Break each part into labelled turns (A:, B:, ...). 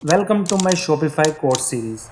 A: Welcome to my Shopify course series.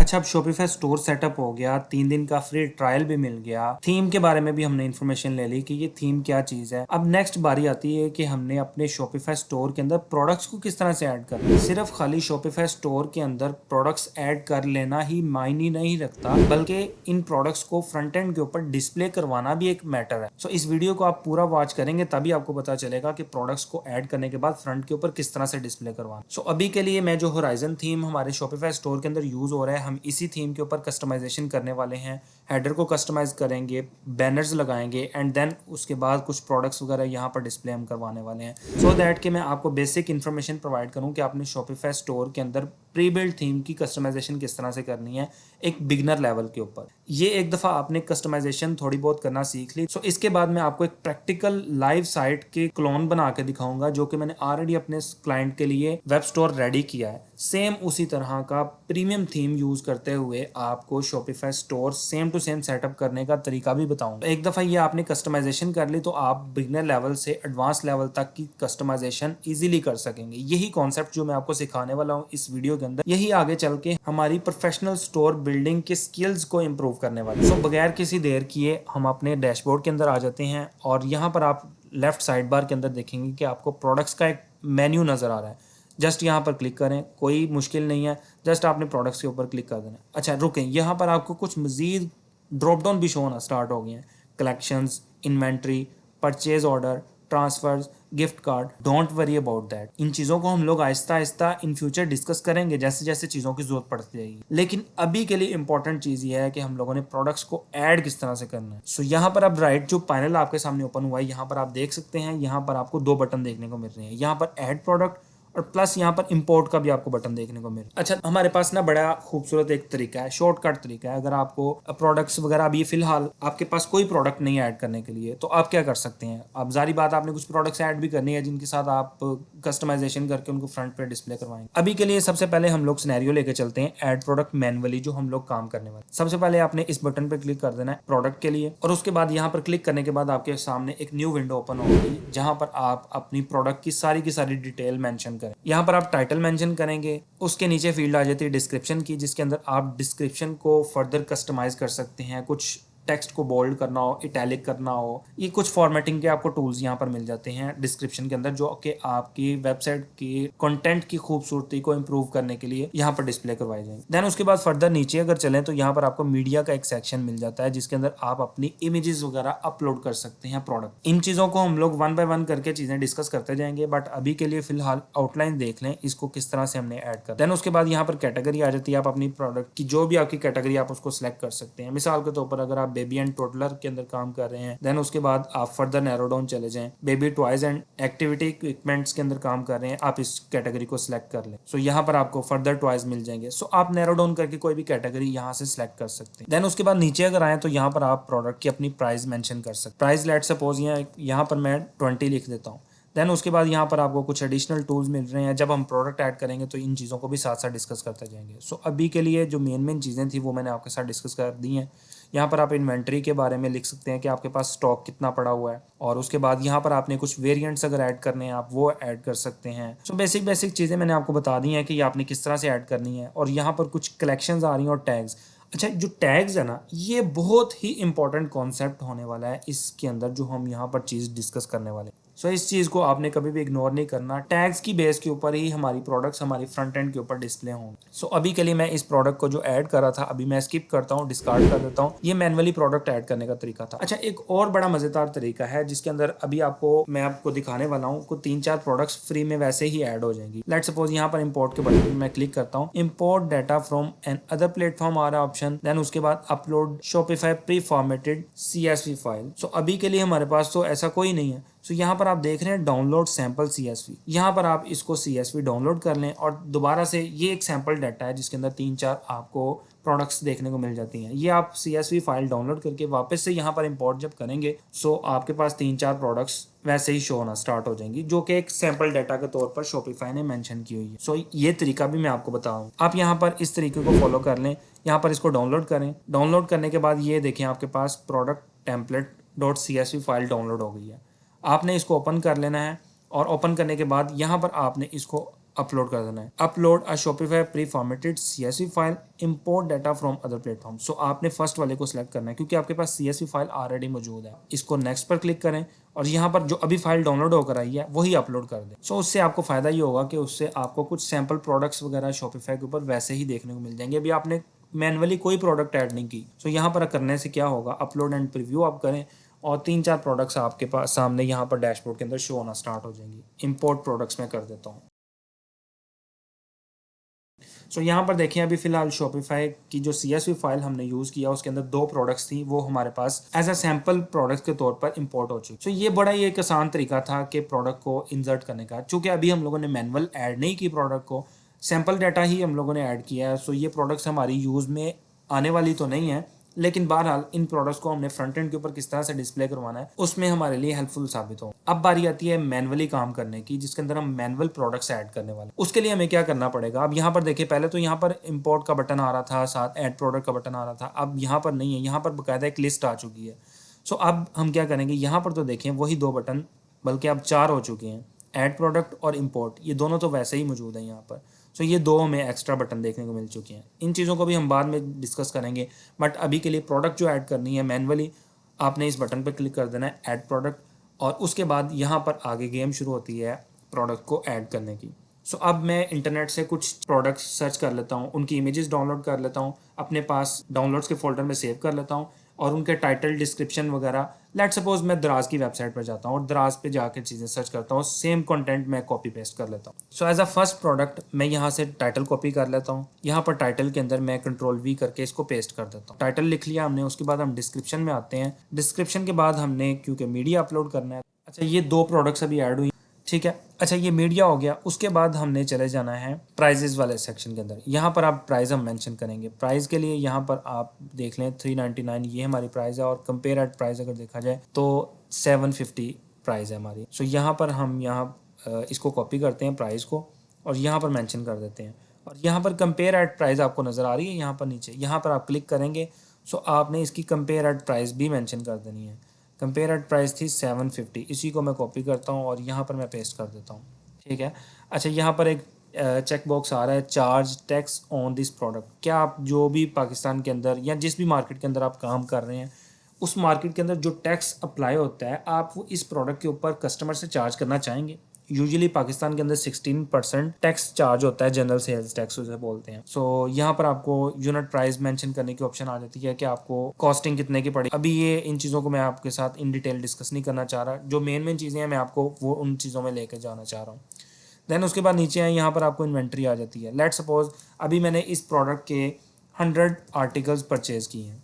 A: अच्छा, अब Shopify store setup हो गया, 3 दिन का फ्री ट्रायल भी मिल गया, थीम के बारे में भी हमने इन्फॉर्मेशन ले ली कि ये थीम क्या चीज है। अब नेक्स्ट बारी आती है कि हमने अपने शॉपिफाई स्टोर के अंदर प्रोडक्ट्स को किस तरह से ऐड करना है। सिर्फ खाली शॉपिफाई स्टोर के अंदर प्रोडक्ट्स ऐड कर लेना ही मायने नहीं रखता, बल्कि इन प्रोडक्ट्स को फ्रंट एंड के ऊपर डिस्प्ले करवाना भी एक मैटर है। सो इस वीडियो को आप पूरा वॉच करेंगे तभी आपको पता चलेगा कि प्रोडक्ट्स को ऐड करने के बाद फ्रंट के ऊपर किस तरह से डिस्प्ले करवाना। सो अभी के लिए मैं जो होराइजन थीम हमारे शॉपिफाई स्टोर के अंदर यूज हो रहा है, हम इसी थीम के ऊपर कस्टमाइजेशन करने वाले हैं। हेडर को कस्टमाइज करेंगे, बैनर्स लगाएंगे एंड देन उसके बाद कुछ प्रोडक्ट्स वगैरह यहाँ पर डिस्प्ले हम करवाने वाले हैं, सो दैट कि मैं आपको बेसिक इन्फॉर्मेशन प्रोवाइड करूँ कि आपने शॉपिफाई स्टोर के अंदर प्री बिल्ड थीम की कस्टमाइजेशन किस तरह से करनी है एक बिगनर लेवल के ऊपर। ये एक दफ़ा आपने कस्टमाइजेशन थोड़ी बहुत करना सीख ली, सो इसके बाद मैं आपको एक प्रैक्टिकल लाइव साइट के क्लोन बना के दिखाऊंगा जो कि मैंने ऑलरेडी अपने क्लाइंट के लिए वेब स्टोर रेडी किया है। सेम उसी तरह का प्रीमियम थीम यूज करते हुए आपको Shopify store same to same setup करने का तरीका भी बताऊंगा। एक दफ़ा ये आपने कस्टमाइजेशन कर ली तो आप बिगनर लेवल से एडवांस लेवल तक की कस्टमाइजेशन इजीली कर सकेंगे। यही कॉन्सेप्ट जो मैं आपको सिखाने वाला हूँ इस वीडियो के अंदर, यही आगे चल के हमारी प्रोफेशनल स्टोर बिल्डिंग के स्किल्स को इम्प्रूव करने वाले। सो बगैर किसी देर किए हम अपने डैशबोर्ड के अंदर आ जाते हैं और यहाँ पर आप लेफ्ट साइड बार के अंदर देखेंगे कि आपको प्रोडक्ट्स का एक मेन्यू नज़र आ रहा है। जस्ट यहाँ पर क्लिक करें, कोई मुश्किल नहीं है, जस्ट आपने प्रोडक्ट्स के ऊपर क्लिक कर देना। अच्छा रुकें, यहाँ पर आपको कुछ मजीद ड्रॉप डाउन भी शो होना स्टार्ट हो गए हैं। Collections, inventory, purchase order, transfers, gift card. Don't worry about that. इन चीज़ों को हम लोग Aahista Aahista in future discuss करेंगे जैसे जैसे चीज़ों की जरूरत पड़ती जाएगी। लेकिन अभी के लिए इंपॉर्टेंट चीज़ ये है कि हम लोगों ने प्रोडक्ट्स को ऐड किस तरह से करना है। सो यहाँ पर अब राइट जो पैनल आपके सामने ओपन हुआ है, यहाँ पर आप देख सकते हैं, यहाँ पर आपको 2 बटन देखने को मिल रहे हैं। यहाँ पर ऐड प्रोडक्ट और प्लस यहाँ पर इंपोर्ट का भी आपको बटन देखने को मिले। अच्छा, हमारे पास ना बड़ा खूबसूरत एक तरीका है, शॉर्टकट तरीका है। अगर आपको प्रोडक्ट्स वगैरह अभी फिलहाल आपके पास कोई प्रोडक्ट नहीं ऐड करने के लिए तो आप क्या कर सकते हैं। अब जारी बात, आपने कुछ प्रोडक्ट्स ऐड भी करनी है जिनके साथ आप कस्टमाइजेशन करके उनको फ्रंट पे डिस्प्ले करवाएंगे। अभी के लिए सबसे पहले हम लोग सिनेरियो लेके चलते हैं ऐड प्रोडक्ट मैनुअली, जो हम लोग काम करने वाले। सबसे पहले आपने इस बटन पे क्लिक कर देना है प्रोडक्ट के लिए, और उसके बाद यहाँ पर क्लिक करने के बाद आपके सामने एक न्यू विंडो ओपन होगी जहां पर आप अपनी प्रोडक्ट की सारी डिटेल मेंशन करें। यहाँ पर आप टाइटल मेंशन करेंगे, उसके नीचे फील्ड आ जाती है डिस्क्रिप्शन की, जिसके अंदर आप डिस्क्रिप्शन को फर्दर कस्टमाइज कर सकते हैं। कुछ टेक्स्ट को बोल्ड करना हो, इटैलिक करना हो, ये कुछ फॉर्मेटिंग के आपको टूल्स यहाँ पर मिल जाते हैं डिस्क्रिप्शन के अंदर, जो कि आपकी वेबसाइट की कंटेंट की खूबसूरती को इंप्रूव करने के लिए यहाँ पर डिस्प्ले करवाए जाएंगे। देन उसके बाद फर्दर नीचे अगर चलें तो यहाँ पर आपको मीडिया का एक सेक्शन मिल जाता है जिसके अंदर आप अपनी इमेजेस वगैरह अपलोड कर सकते हैं प्रोडक्ट। इन चीज़ों को हम लोग 1 बाय 1 करके चीज़ें डिस्कस करते जाएंगे, बट अभी के लिए फिलहाल आउटलाइन देख लें इसको किस तरह से हमने ऐड कर। देन उसके बाद यहाँ पर कैटेगरी आ जाती है, आप अपनी प्रोडक्ट की जो भी आपकी कैटेगरी आप उसको सिलेक्ट कर सकते हैं। मिसाल के तौर पर अगर आप बेबी एंड टोडलर के अंदर काम कर रहे हैं, देन उसके बाद आप फर्दर नैरो डाउन चले जाएं, baby toys and activity equipments के अंदर काम कर रहे हैं, आप इस कैटेगरी को सिलेक्ट कर लें। सो यहाँ पर आपको फर्दर टॉयज मिल जाएंगे। सो आप नैरो डाउन करके कोई भी कैटेगरी यहाँ से सिलेक्ट कर सकते हैं। देन उसके बाद नीचे अगर आए तो यहाँ पर आप प्रोडक्ट की अपनी प्राइस मेंशन कर सकते हैं। प्राइस लेट सपोज यहाँ पर मैं 20 लिख देता हूँ। देन उसके बाद यहाँ पर आपको कुछ एडिशनल टूल्स मिल रहे हैं। जब हम प्रोडक्ट ऐड करेंगे तो इन चीज़ों को भी साथ साथ डिस्कस करते जाएंगे। सो अभी के लिए जो मेन चीज़ें थी वो मैंने आपके साथ डिस्कस कर दी हैं। यहाँ पर आप इन्वेंट्री के बारे में लिख सकते हैं कि आपके पास स्टॉक कितना पड़ा हुआ है, और उसके बाद यहाँ पर आपने कुछ वेरिएंट्स अगर ऐड करने हैं आप वो ऐड कर सकते हैं। सो बेसिक चीज़ें मैंने आपको बता दी हैं कि आपने किस तरह से ऐड करनी है। और यहाँ पर कुछ कलेक्शंस आ रही हैं और टैग्स। अच्छा, जो टैग्स है ना, ये बहुत ही इंपॉर्टेंट कॉन्सेप्ट होने वाला है इसके अंदर, जो हम यहाँ पर चीज़ डिस्कस करने वाले हैं। सो इस चीज़ को आपने कभी भी इग्नोर नहीं करना। टैग्स की बेस के ऊपर ही हमारी प्रोडक्ट्स हमारी फ्रंट एंड के ऊपर डिस्प्ले होंगे। सो अभी के लिए मैं इस प्रोडक्ट को जो ऐड कर रहा था अभी मैं स्किप करता हूँ, डिस्कार्ड कर देता हूँ। ये मैनुअली प्रोडक्ट ऐड करने का तरीका था। अच्छा, एक और बड़ा मजेदार तरीका है जिसके अंदर अभी मैं आपको दिखाने वाला हूँ। को 3-4 प्रोडक्ट्स फ्री में वैसे ही ऐड हो जाएंगी। लेट सपोज यहाँ पर इंपोर्ट के बटन पर मैं क्लिक करता हूँ, import data from another platform आ रहा ऑप्शन। देन उसके बाद upload Shopify pre formatted CSV file. So अभी के लिए हमारे पास तो ऐसा कोई नहीं है। सो यहाँ पर आप देख रहे हैं डाउनलोड सैंपल CSV। यहाँ पर आप इसको CSV डाउनलोड कर लें और दोबारा से ये एक सैंपल डाटा है जिसके अंदर 3-4 आपको प्रोडक्ट्स देखने को मिल जाती हैं। ये आप CSV फाइल डाउनलोड करके वापस से यहाँ पर इंपोर्ट जब करेंगे सो आपके पास 3-4 प्रोडक्ट्स वैसे ही शो होना स्टार्ट हो जाएंगी, जो कि एक सैंपल डाटा के तौर पर शॉपिफाई ने मेंशन की हुई है। सो ये तरीका भी मैं आपको बताऊँ, आप यहाँ पर इस तरीके को फॉलो कर लें। यहाँ पर इसको डाउनलोड करें। डाउनलोड करने के बाद ये देखें आपके पास product template dot C S V file download हो गई है। आपने इसको ओपन कर लेना है और ओपन करने के बाद यहाँ पर आपने इसको अपलोड कर देना है। Upload a Shopify pre formatted CSV file, import data from other platform. So आपने फर्स्ट वाले को सिलेक्ट करना है क्योंकि आपके पास CSV फाइल ऑलरेडी मौजूद है। इसको नेक्स्ट पर क्लिक करें और यहाँ पर जो अभी फाइल डाउनलोड होकर आई है वही अपलोड कर दें। सो उससे आपको फायदा ये होगा कि उससे आपको कुछ सैम्पल प्रोडक्ट्स वगैरह शॉपिफाई के ऊपर वैसे ही देखने को मिल जाएंगे। अभी आपने मैनुअली कोई प्रोडक्ट ऐड नहीं की। सो यहाँ पर करने से क्या होगा, अपलोड एंड प्रीव्यू आप करें और 3-4 प्रोडक्ट्स आपके पास सामने यहाँ पर डैशबोर्ड के अंदर शो होना स्टार्ट हो जाएंगी। इंपोर्ट प्रोडक्ट्स में कर देता हूँ। सो यहाँ पर देखें अभी फिलहाल शॉपिफाई की जो CSV फाइल हमने यूज़ किया उसके अंदर 2 प्रोडक्ट्स थी, वो हमारे पास एज अ सैम्पल प्रोडक्ट्स के तौर पर इंपोर्ट हो चुकी। सो ये बड़ा ही एक आसान तरीका था कि प्रोडक्ट को इंसर्ट करने का। चूँकि अभी हम लोगों ने मैनुअल ऐड नहीं की प्रोडक्ट को, सैम्पल डाटा ही हम लोगों ने ऐड किया है। सो ये प्रोडक्ट्स हमारी यूज़ में आने वाली तो नहीं है, लेकिन बहरहाल इन प्रोडक्ट्स को हमने फ्रंट एंड के ऊपर किस तरह से डिस्प्ले करवाना है उसमें हमारे लिए हेल्पफुल साबित हो। अब बारी आती है मैनुअली काम करने की, जिसके अंदर हम मैनुअल प्रोडक्ट्स ऐड करने वाले। उसके लिए हमें क्या करना पड़ेगा, अब यहाँ पर देखिए पहले तो यहाँ पर इंपोर्ट का बटन आ रहा था, साथ ऐड प्रोडक्ट का बटन आ रहा था। अब यहाँ पर नहीं है, यहाँ पर बाकायदा एक लिस्ट आ चुकी है। सो अब हम क्या करेंगे, यहाँ पर तो देखें वही 2 बटन बल्कि अब 4 हो चुके हैं, ऐड प्रोडक्ट और इंपोर्ट। ये दोनों तो वैसे ही मौजूद हैं यहाँ पर। सो ये 2 हमें एक्स्ट्रा बटन देखने को मिल चुके हैं। इन चीज़ों को भी हम बाद में डिस्कस करेंगे, बट अभी के लिए प्रोडक्ट जो ऐड करनी है मैनुअली, आपने इस बटन पर क्लिक कर देना है ऐड प्रोडक्ट, और उसके बाद यहाँ पर आगे गेम शुरू होती है प्रोडक्ट को ऐड करने की। सो अब मैं इंटरनेट से कुछ प्रोडक्ट्स सर्च कर लेता हूँ, उनकी इमेजेस डाउनलोड कर लेता हूँ, अपने पास डाउनलोड्स के फोल्डर में सेव कर लेता हूँ और उनके टाइटल, डिस्क्रिप्शन वगैरह, लेट सपोज मैं दराज की वेबसाइट पर जाता हूँ और दराज पे जाकर चीज़ें सर्च करता हूँ, सेम कंटेंट मैं कॉपी पेस्ट कर लेता हूँ। So as a first product मैं यहाँ से टाइटल कॉपी कर लेता हूँ। यहाँ पर टाइटल के अंदर मैं Ctrl+V करके इसको पेस्ट कर देता हूँ। टाइटल लिख लिया हमने, उसके बाद हम डिस्क्रिप्शन में आते हैं। डिस्क्रिप्शन के बाद हमने क्योंकि मीडिया अपलोड करना है, अच्छा ये 2 प्रोडक्ट्स अभी ऐड हुई, ठीक है। अच्छा ये मीडिया हो गया। उसके बाद हमने चले जाना है प्राइजेस वाले सेक्शन के अंदर। यहाँ पर आप प्राइस हम मेंशन करेंगे। प्राइस के लिए यहाँ पर आप देख लें 399 ये हमारी प्राइस है, और कंपेयर एट प्राइस अगर देखा जाए तो 750 प्राइस है हमारी। सो यहाँ पर हम इसको कॉपी करते हैं प्राइस को और यहाँ पर मेंशन कर देते हैं, और यहाँ पर कंपेयर एट प्राइस आपको नज़र आ रही है यहाँ पर नीचे, यहाँ पर आप क्लिक करेंगे। सो आपने इसकी कंपेयर एट प्राइस भी मेंशन कर देनी है। कंपेयर एट प्राइस थी 750, इसी को मैं कॉपी करता हूँ और यहाँ पर मैं पेस्ट कर देता हूँ, ठीक है। अच्छा यहाँ पर एक चेक बॉक्स आ रहा है, charge tax on this product. क्या आप जो भी पाकिस्तान के अंदर या जिस भी मार्केट के अंदर आप काम कर रहे हैं, उस मार्केट के अंदर जो टैक्स अप्लाई होता है आप वो इस प्रोडक्ट के ऊपर कस्टमर से चार्ज करना चाहेंगे? यूजुअली पाकिस्तान के अंदर 16% टैक्स चार्ज होता है, जनरल सेल्स टैक्स उसे बोलते हैं। सो यहाँ पर आपको यूनिट प्राइस मेंशन करने की ऑप्शन आ जाती है कि आपको कॉस्टिंग कितने की पड़ी। अभी ये इन चीज़ों को मैं आपके साथ इन डिटेल डिस्कस नहीं करना चाह रहा, जो मेन चीज़ें हैं मैं आपको वो उन चीज़ों में लेकर जाना चाह रहा हूँ। देन उसके बाद नीचे आए, यहाँ पर आपको इन्वेंट्री आ जाती है। लेट सपोज अभी मैंने इस प्रोडक्ट के 100 आर्टिकल्स परचेज़ किए हैं।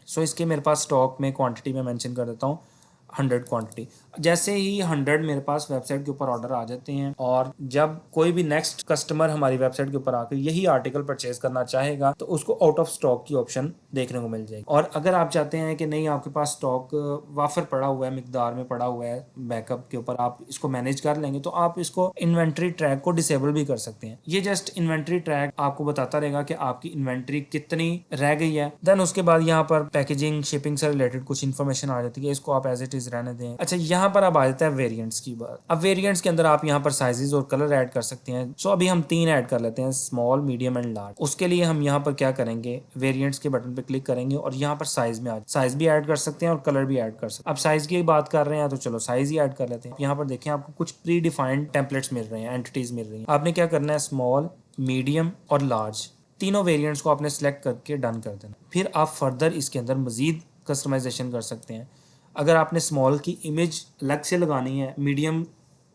A: सो इसके मेरे पास स्टॉक में क्वांटिटी में मेंशन कर देता हूँ 100 क्वांटिटी। जैसे ही 100 मेरे पास वेबसाइट के ऊपर ऑर्डर आ जाते हैं, और जब कोई भी नेक्स्ट कस्टमर हमारी वेबसाइट के ऊपर आकर यही आर्टिकल परचेज करना चाहेगा तो उसको आउट ऑफ स्टॉक की ऑप्शन देखने को मिल जाएगी। और अगर आप चाहते हैं कि नहीं आपके पास स्टॉक वाफर पड़ा हुआ है, मिकदार में पड़ा हुआ है, बैकअप के ऊपर आप इसको मैनेज कर लेंगे, तो आप इसको इन्वेंट्री ट्रैक को डिसेबल भी कर सकते हैं। ये जस्ट इन्वेंट्री ट्रैक आपको बताता रहेगा कि आपकी इन्वेंट्री कितनी रह गई है। देन उसके बाद यहाँ पर पैकेजिंग, शिपिंग से रिलेटेड कुछ इन्फॉर्मेशन आ जाती है, इसको आप एज इट इज रहने दें। अच्छा यहाँ पर अब आ जाता है वेरिएंट्स की बात। अब वेरिएंट्स के अंदर आप यहाँ पर साइजेस और कलर ऐड कर सकते हैं। सो अभी हम 3 ऐड कर लेते हैं, स्मॉल, मीडियम एंड लार्ज। उसके लिए हम यहाँ पर क्या करेंगे, वेरिएंट्स के बटन पे क्लिक करेंगे और यहाँ पर साइज में साइज भी ऐड कर सकते हैं और कलर भी ऐड कर सकते हैं। अब साइज की बात कर रहे हैं तो चलो साइज ही ऐड कर लेते हैं। यहाँ पर देखें आपको कुछ प्री डिफाइंड टेम्पलेट्स मिल रहे हैं, एंटिटीज मिल रही हैं। आपने क्या करना है, स्मॉल, मीडियम और लार्ज तीनों वेरिएंट्स को आपने सेलेक्ट करके डन कर देना। फिर आप फर्दर इसके अंदर मजीद कस्टमाइजेशन कर सकते हैं। अगर आपने स्मॉल की इमेज अलग से लगानी है, मीडियम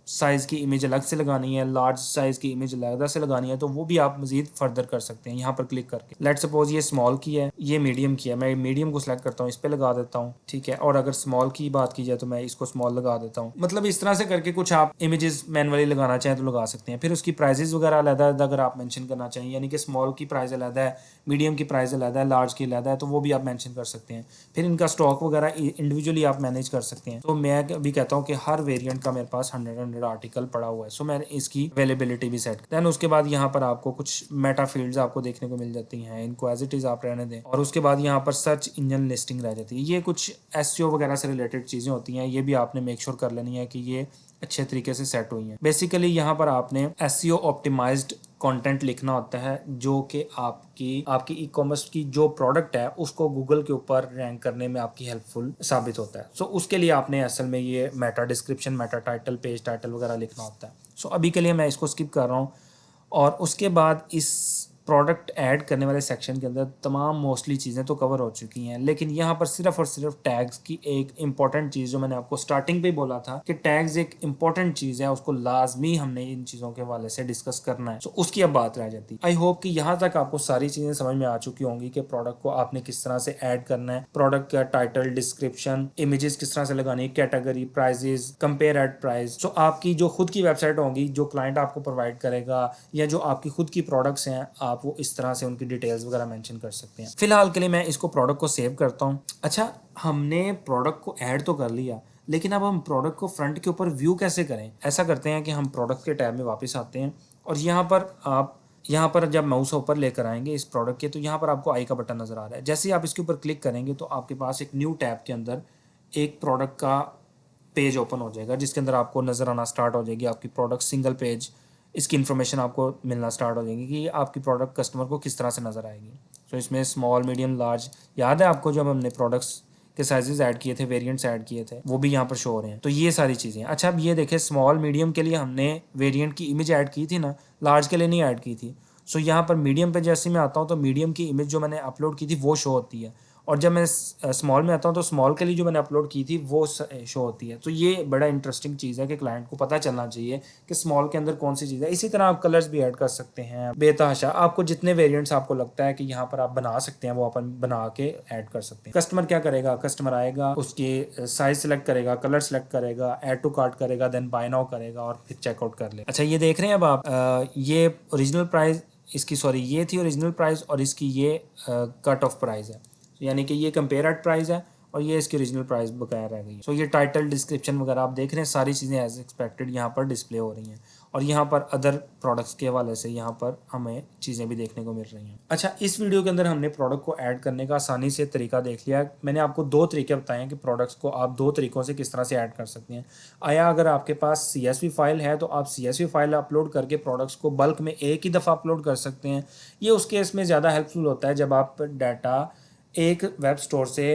A: साइज़ की इमेज अलग से लगानी है, लार्ज साइज़ की इमेज अलग से लगानी है, तो वो भी आप मजीद फर्दर कर सकते हैं यहाँ पर क्लिक करके। लेट सपोज ये स्मॉल की है, ये मीडियम की है, मैं मीडियम को सिलेक्ट करता हूँ, इस पर लगा देता हूँ, ठीक है। और अगर स्मॉल की बात की जाए तो मैं इसको स्मॉल लगा देता हूँ। मतलब इस तरह से करके कुछ आप इमेजेस मैनुअली लगाना चाहें तो लगा सकते हैं। फिर उसकी प्राइजेस वगैरह अलग अगर आप मेंशन करना चाहिए, यानी कि स्मॉल की प्राइस अलग है, मीडियम की प्राइस अलग है, लार्ज की अलग है, तो वो भी आप मेंशन कर सकते हैं। फिर इनका स्टॉक वगैरह इंडिविजुअली आप मैनेज कर सकते हैं। तो मैं अभी कहता हूँ कि हर वेरिएंट का मेरे पास 100 रिकमेंडेड आर्टिकल पड़ा हुआ है, सो मैंने इसकी अवेलेबिलिटी भी सेट। देन उसके बाद यहाँ पर आपको कुछ मेटा फील्ड्स आपको देखने को मिल जाती हैं, इनको एज इट इज आप रहने दें। और उसके बाद यहाँ पर सर्च इंजन लिस्टिंग रह जाती है। ये कुछ एसईओ वगैरह से रिलेटेड चीज़ें होती हैं, ये भी आपने मेक श्योर कर लेनी है कि ये अच्छे तरीके से सेट हुई हैं। बेसिकली यहाँ पर आपने एसईओ ऑप्टिमाइज्ड कंटेंट लिखना होता है, जो कि आपकी ई कॉमर्स की जो प्रोडक्ट है उसको गूगल के ऊपर रैंक करने में आपकी हेल्पफुल साबित होता है। सो उसके लिए आपने असल में ये Meta description, Meta title, page title वगैरह लिखना होता है। सो अभी के लिए मैं इसको स्किप कर रहा हूँ। और उसके बाद इस प्रोडक्ट ऐड करने वाले सेक्शन के अंदर तमाम मोस्टली चीज़ें तो कवर हो चुकी हैं, लेकिन यहाँ पर सिर्फ और सिर्फ टैग्स की एक इंपॉर्टेंट चीज़, जो मैंने आपको स्टार्टिंग पे ही बोला था कि टैग्स एक इंपॉर्टेंट चीज़ है, उसको लाजमी हमने इन चीज़ों के हवाले से डिस्कस करना है। सो उसकी अब बात रह जाती है। आई होप कि यहाँ तक आपको सारी चीज़ें समझ में आ चुकी होंगी कि प्रोडक्ट को आपने किस तरह से ऐड करना है, प्रोडक्ट का टाइटल, डिस्क्रिप्शन, इमेजेस किस तरह से लगानी है, category, prices, compare at price. So आपकी जो खुद की वेबसाइट होगी, जो क्लाइंट आपको प्रोवाइड करेगा, या जो आपकी खुद की प्रोडक्ट्स हैं, आप वो इस तरह से उनकी डिटेल्स वगैरह मेंशन कर सकते हैं। फिलहाल के लिए मैं इसको प्रोडक्ट को सेव करता हूँ। अच्छा, हमने प्रोडक्ट को ऐड तो कर लिया, लेकिन अब हम प्रोडक्ट को फ्रंट के ऊपर व्यू कैसे करें? ऐसा करते हैं कि हम प्रोडक्ट के टैब में वापस आते हैं, और यहाँ पर जब माउस ऊपर लेकर आएंगे इस प्रोडक्ट के, तो यहाँ पर आपको आई का बटन नजर आ रहा है। जैसे ही आप इसके ऊपर क्लिक करेंगे तो आपके पास एक न्यू टैब के अंदर एक प्रोडक्ट का पेज ओपन हो जाएगा, जिसके अंदर आपको नजर आना स्टार्ट हो जाएगी आपकी प्रोडक्ट सिंगल पेज। इसकी इन्फॉर्मेशन आपको मिलना स्टार्ट हो जाएगी कि आपकी प्रोडक्ट कस्टमर को किस तरह से नज़र आएगी। तो इसमें स्मॉल, मीडियम, लार्ज, याद है आपको जब हमने प्रोडक्ट्स के साइजेस ऐड किए थे, वेरिएंट्स ऐड किए थे, वो भी यहाँ पर शो हो रहे हैं। तो ये सारी चीज़ें। अच्छा, अब ये देखें, स्मॉल मीडियम के लिए हमने वेरिएंट की इमेज ऐड की थी ना, लार्ज के लिए नहीं ऐड की थी। सो यहाँ पर मीडियम पे जैसे मैं आता हूँ तो मीडियम की इमेज जो मैंने अपलोड की थी वो शो होती है, और जब मैं स्मॉल में आता हूँ तो स्मॉल के लिए जो मैंने अपलोड की थी वो शो होती है। तो ये बड़ा इंटरेस्टिंग चीज़ है कि क्लाइंट को पता चलना चाहिए कि स्मॉल के अंदर कौन सी चीज़ है। इसी तरह आप कलर्स भी ऐड कर सकते हैं, बेतहाशा आपको जितने वेरिएंट्स आपको लगता है कि यहाँ पर आप बना सकते हैं, वो अपन बना के ऐड कर सकते हैं। कस्टमर क्या करेगा? कस्टमर आएगा, उसके साइज सेलेक्ट करेगा, कलर सेलेक्ट करेगा, ऐड टू कार्ट करेगा, देन बाय नाउ करेगा और फिर चेकआउट कर ले। अच्छा, ये देख रहे हैं अब आप, ये ओरिजिनल प्राइस इसकी, सॉरी, ये थी ओरिजिनल प्राइस, और इसकी ये कट ऑफ प्राइस है, यानी कि ये कंपेयर एट प्राइस है और ये इसकी ओरिजिनल प्राइस बकाया रह गई है। सो ये टाइटल, डिस्क्रिप्शन वगैरह आप देख रहे हैं, सारी चीज़ें एज एक्सपेक्टेड यहाँ पर डिस्प्ले हो रही हैं, और यहाँ पर अदर प्रोडक्ट्स के हवाले से यहाँ पर हमें चीज़ें भी देखने को मिल रही हैं। अच्छा, इस वीडियो के अंदर हमने प्रोडक्ट को ऐड करने का आसानी से तरीका देख लिया। मैंने आपको दो तरीके बताए हैं कि प्रोडक्ट्स को आप दो तरीक़ों से किस तरह से ऐड कर सकते हैं। आया अगर आपके पास CSV फाइल है तो आप CSV फाइल अपलोड करके प्रोडक्ट्स को बल्क में एक ही दफ़ा अपलोड कर सकते हैं। ये उस केस में ज़्यादा हेल्पफुल होता है जब आप डाटा एक वेब स्टोर से,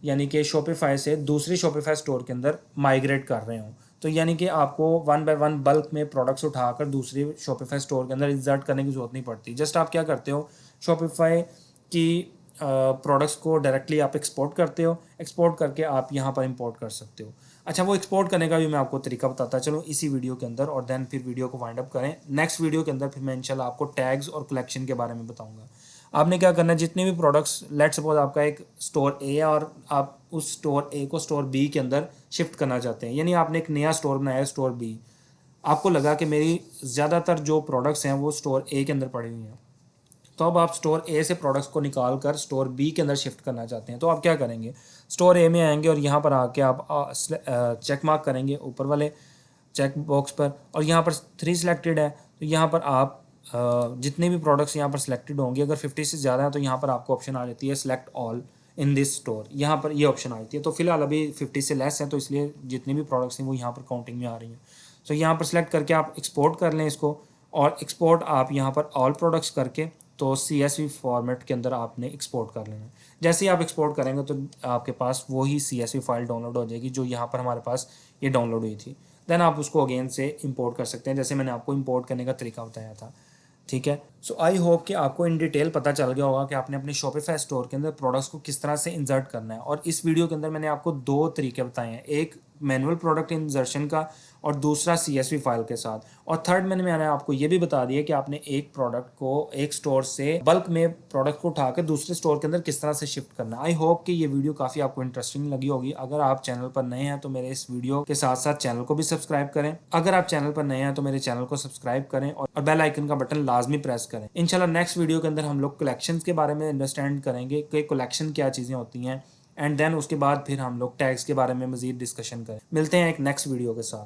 A: यानी कि शॉपिफाई से दूसरी शॉपिफाई स्टोर के अंदर माइग्रेट कर रहे हो। तो यानी कि आपको वन बाय वन बल्क में प्रोडक्ट्स उठाकर दूसरी शॉपिफाई स्टोर के अंदर इंसर्ट करने की ज़रूरत नहीं पड़ती। जस्ट आप क्या करते हो, शॉपिफाई की प्रोडक्ट्स को डायरेक्टली आप एक्सपोर्ट करते हो, एक्सपोर्ट करके आप यहाँ पर इंपोर्ट कर सकते हो। अच्छा, वो एक्सपोर्ट करने का भी मैं आपको तरीका बताता चलो इसी वीडियो के अंदर, और देन फिर वीडियो को वाइंड अप करें। नेक्स्ट वीडियो के अंदर फिर मैं इंशाल्लाह आपको टैग्स और कलेक्शन के बारे में बताऊंगा। आपने क्या करना है, जितने भी प्रोडक्ट्स, लेट सपोज आपका एक स्टोर ए है और आप उस स्टोर ए को स्टोर बी के अंदर शिफ्ट करना चाहते हैं, यानी आपने एक नया स्टोर बनाया है स्टोर बी। आपको लगा कि मेरी ज़्यादातर जो प्रोडक्ट्स हैं वो स्टोर ए के अंदर पड़ी हुई हैं, तो अब आप स्टोर ए से प्रोडक्ट्स को निकाल कर स्टोर बी के अंदर शिफ्ट करना चाहते हैं। तो आप क्या करेंगे, स्टोर ए में आएंगे और यहाँ पर आके आप चेक मार्क करेंगे ऊपर वाले चेक बॉक्स पर, और यहाँ पर 3 सिलेक्टेड है, तो यहाँ पर आप जितने भी प्रोडक्ट्स यहाँ पर सिलेक्टेड होंगे, अगर 50 से ज़्यादा है तो यहाँ पर आपको ऑप्शन आ जाती है select all in this store, यहाँ पर ये ऑप्शन आ जाती है। तो फिलहाल अभी 50 से लेस है, तो इसलिए जितनी भी प्रोडक्ट्स हैं वो यहाँ पर काउंटिंग में आ रही हैं। तो यहाँ पर सेलेक्ट करके आप एक्सपोर्ट कर लें इसको, और एक्सपोर्ट आप यहाँ पर ऑल प्रोडक्ट्स करके तो CSV फॉर्मेट के अंदर आपने एक्सपोर्ट कर लेना है। जैसे ही आप एक्सपोर्ट करेंगे तो आपके पास वही CSV फाइल डाउनलोड हो जाएगी जो यहाँ पर हमारे पास ये डाउनलोड हुई थी। देन आप उसको अगेन से इंपोर्ट कर सकते हैं, जैसे मैंने आपको इंपोर्ट करने का तरीका बताया था। ठीक है, सो आई होप कि आपको इन डिटेल पता चल गया होगा कि आपने अपने शॉपिफाई स्टोर के अंदर प्रोडक्ट्स को किस तरह से इंसर्ट करना है। और इस वीडियो के अंदर मैंने आपको 2 तरीके बताए हैं, एक मैनुअल प्रोडक्ट इंसर्शन का और दूसरा CSV फाइल के साथ, और थर्ड मैंने आपको ये भी बता दिया कि आपने एक प्रोडक्ट को एक स्टोर से बल्क में प्रोडक्ट को उठाकर दूसरे स्टोर के अंदर किस तरह से शिफ्ट करना है। आई होप कि ये वीडियो काफ़ी आपको इंटरेस्टिंग लगी होगी। अगर आप चैनल पर नए हैं तो मेरे इस वीडियो के साथ साथ चैनल को भी सब्सक्राइब करें। अगर आप चैनल पर नए हैं तो मेरे चैनल को सब्सक्राइब करें और बेल आइकन का बटन लाजमी प्रेस करें। इंशाल्लाह नेक्स्ट वीडियो के अंदर हम लोग कलेक्शंस के बारे में अंडरस्टैंड करेंगे कि कलेक्शन क्या चीज़ें होती हैं, एंड देन उसके बाद फिर हम लोग टैग्स के बारे में मजीद डिस्कशन करें। मिलते हैं एक नेक्स्ट वीडियो के साथ।